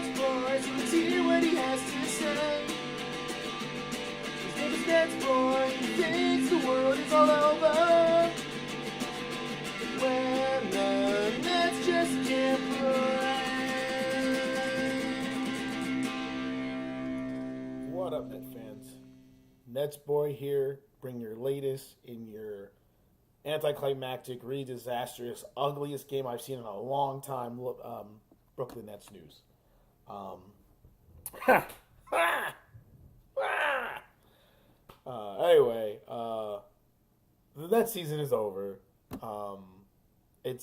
NetsBoy, so let's hear what he has to say. His name is NetsBoy, he thinks the world is all over when the Nets just can't play. What up, Net fans? NetsBoy here, bring your latest in your anticlimactic, really disastrous, ugliest game I've seen in a long time. Brooklyn Nets news. Anyway, the Nets season is over. It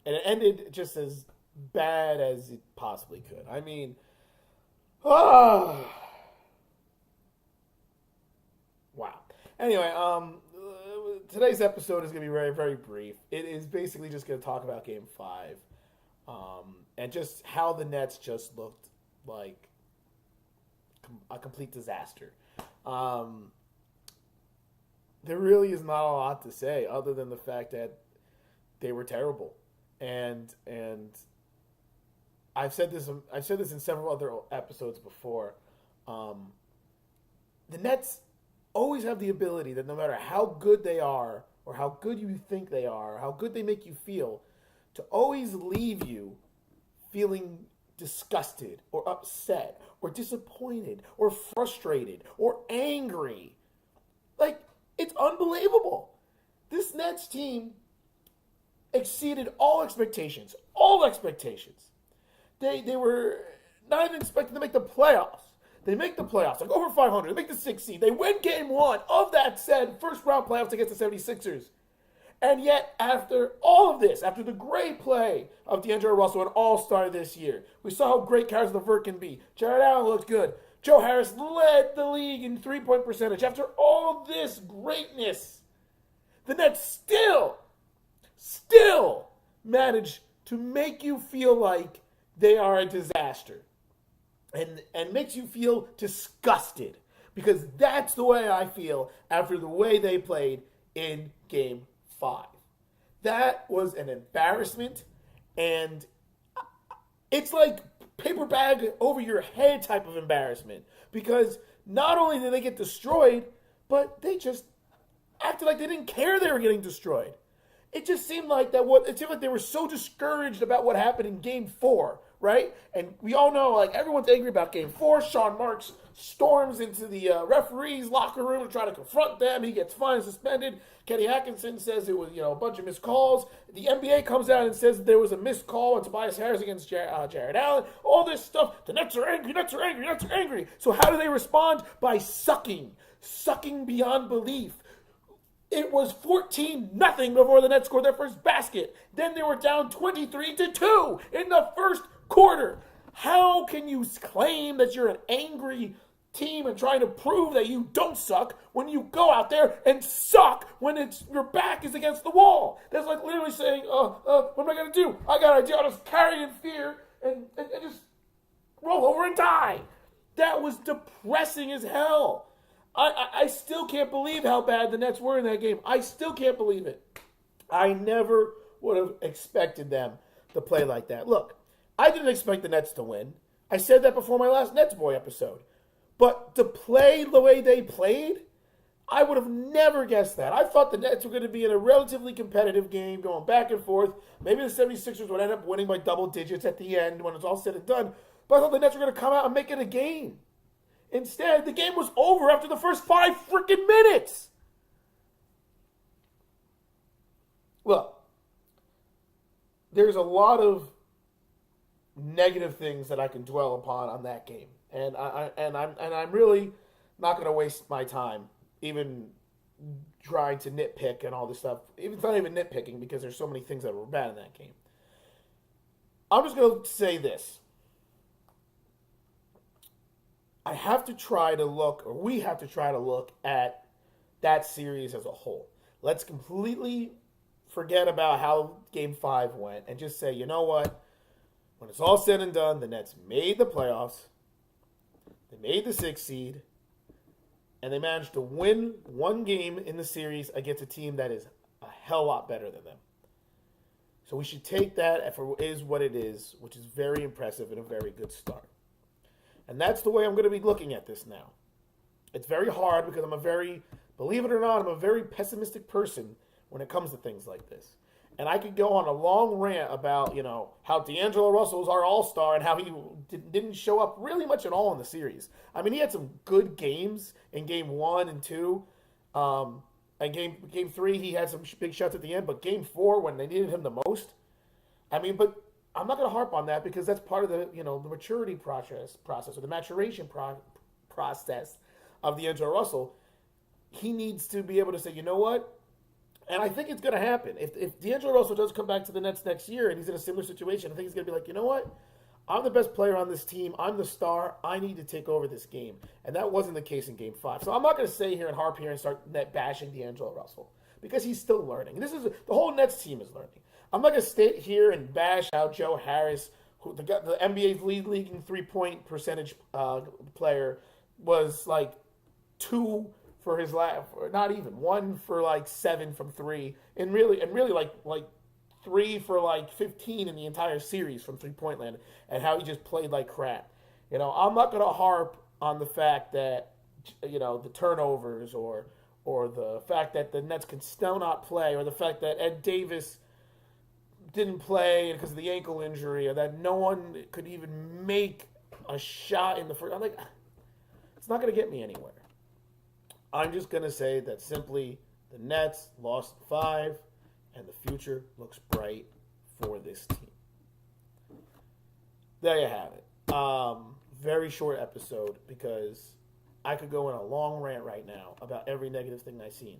ended just as bad as it possibly could. I mean, wow. Anyway, today's episode is going to be very, very brief. It is basically just going to talk about Game 5 and just how the Nets just looked like a complete disaster. There really is not a lot to say other than the fact that they were terrible. And I've said this in several other episodes before. The Nets always have the ability that no matter how good they are or how good you think they are, or how good they make you feel, to always leave you feeling disgusted or upset or disappointed or frustrated or angry. Like, it's unbelievable. This Nets team exceeded all expectations. All expectations. They were not even expecting to make the playoffs. They make the playoffs, like over 500. They make the 6th seed. They win game 1 of that said first round playoffs against the 76ers. And yet, after all of this, after the great play of D'Angelo Russell, an all-star this year, we saw how great Karis LeVert can be. Jared Allen looked good. Joe Harris led the league in three-point percentage. After all this greatness, the Nets still managed to make you feel like they are a disaster. And makes you feel disgusted. Because that's the way I feel after the way they played in Game 5. That was an embarrassment. And it's like paper bag over your head type of embarrassment. Because not only did they get destroyed, but they just acted like they didn't care they were getting destroyed. It just seemed like it seemed like they were so discouraged about what happened in Game 4. Right? And we all know, like, everyone's angry about Game 4. Sean Marks storms into the referee's locker room to try to confront them. He gets fined, suspended. Kenny Atkinson says it was, a bunch of missed calls. The NBA comes out and says that there was a missed call on Tobias Harris against Jared Allen. All this stuff. The Nets are angry, Nets are angry, Nets are angry. So how do they respond? By sucking beyond belief. It was 14-0 before the Nets scored their first basket. Then they were down 23-2 in the first quarter. How can you claim that you're an angry team and trying to prove that you don't suck when you go out there and suck when your back is against the wall? That's like literally saying, what am I going to do? I got an idea. I'll just carry in fear and just roll over and die. That was depressing as hell. I still can't believe how bad the Nets were in that game. I still can't believe it. I never would have expected them to play like that. Look, I didn't expect the Nets to win. I said that before my last NetsBoy episode. But to play the way they played, I would have never guessed that. I thought the Nets were going to be in a relatively competitive game, going back and forth. Maybe the 76ers would end up winning by double digits at the end when it's all said and done. But I thought the Nets were going to come out and make it a game. Instead, the game was over after the first 5 freaking minutes. Look, there's a lot of negative things that I can dwell upon on that game, and I'm really not going to waste my time even trying to nitpick and all this stuff. It's not even nitpicking because there's so many things that were bad in that game. I'm just going to say this. We have to try to look at that series as a whole. Let's completely forget about how Game 5 went and just say, you know what? When it's all said and done, the Nets made the playoffs. They made the 6th seed. And they managed to win one game in the series against a team that is a hell lot better than them. So we should take that for is what it is, which is very impressive and a very good start. And that's the way I'm going to be looking at this now. It's very hard because believe it or not, I'm a very pessimistic person when it comes to things like this. And I could go on a long rant about, how D'Angelo Russell's our all-star and how he didn't show up really much at all in the series. I mean, he had some good games in game 1 and 2. And game 3, he had some big shots at the end. But game 4, when they needed him the most, but I'm not going to harp on that because that's part of the, the maturity process or the maturation process of D'Angelo Russell. He needs to be able to say, you know what? And I think it's going to happen. If D'Angelo Russell does come back to the Nets next year and he's in a similar situation, I think he's going to be like, you know what? I'm the best player on this team. I'm the star. I need to take over this game. And that wasn't the case in Game 5. So I'm not going to stay here and harp here and start net bashing D'Angelo Russell because he's still learning. The whole Nets team is learning. I'm not going to stay here and bash how Joe Harris, the NBA's leading three-point percentage player, was like 2 for his last, not even 1 for like 7 from 3, and really like 3 for like 15 in the entire series from 3-point land, and how he just played like crap. I'm not going to harp on the fact that the turnovers or the fact that the Nets can still not play, or the fact that Ed Davis didn't play because of the ankle injury, or that no one could even make a shot in the first. I'm like, it's not going to get me anywhere. I'm just going to say that simply the Nets lost 5, and the future looks bright for this team. There you have it. Very short episode because I could go in a long rant right now about every negative thing I've seen.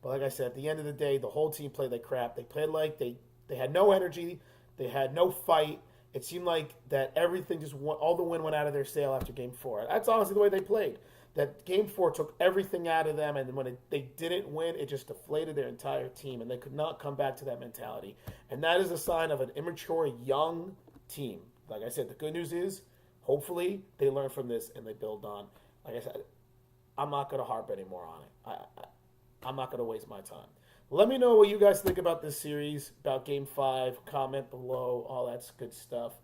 But like I said, at the end of the day, the whole team played like crap. They played like they had no energy. They had no fight. It seemed like that everything all the wind went out of their sail after Game 4. That's honestly the way they played. That Game 4 took everything out of them, and when they didn't win, it just deflated their entire team, and they could not come back to that mentality. And that is a sign of an immature, young team. Like I said, the good news is, hopefully, they learn from this and they build on. Like I said, I'm not going to harp anymore on it. I'm not going to waste my time. Let me know what you guys think about this series, about Game 5. Comment below, all that good stuff.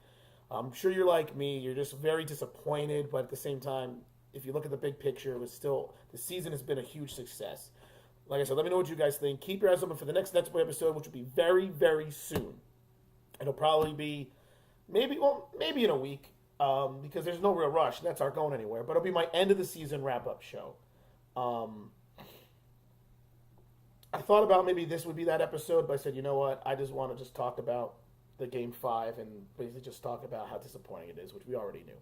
I'm sure you're like me. You're just very disappointed, but at the same time, if you look at the big picture, the season has been a huge success. Like I said, let me know what you guys think. Keep your eyes open for the next NetsBoy episode, which will be very, very soon. It'll probably be maybe in a week, because there's no real rush. Nets aren't going anywhere. But it'll be my end of the season wrap-up show. I thought about maybe this would be that episode, but I said, you know what? I just want to talk about the Game 5 and basically just talk about how disappointing it is, which we already knew.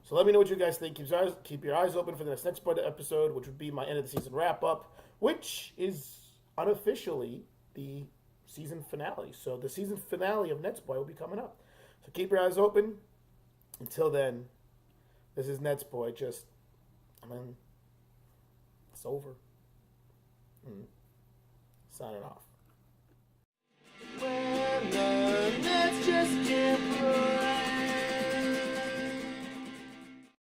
So let me know what you guys think. Keep your eyes open for the next NetsBoy episode, which would be my end of the season wrap-up, which is unofficially the season finale. So the season finale of NetsBoy will be coming up. So keep your eyes open. Until then, this is NetsBoy. It's over. Signing off.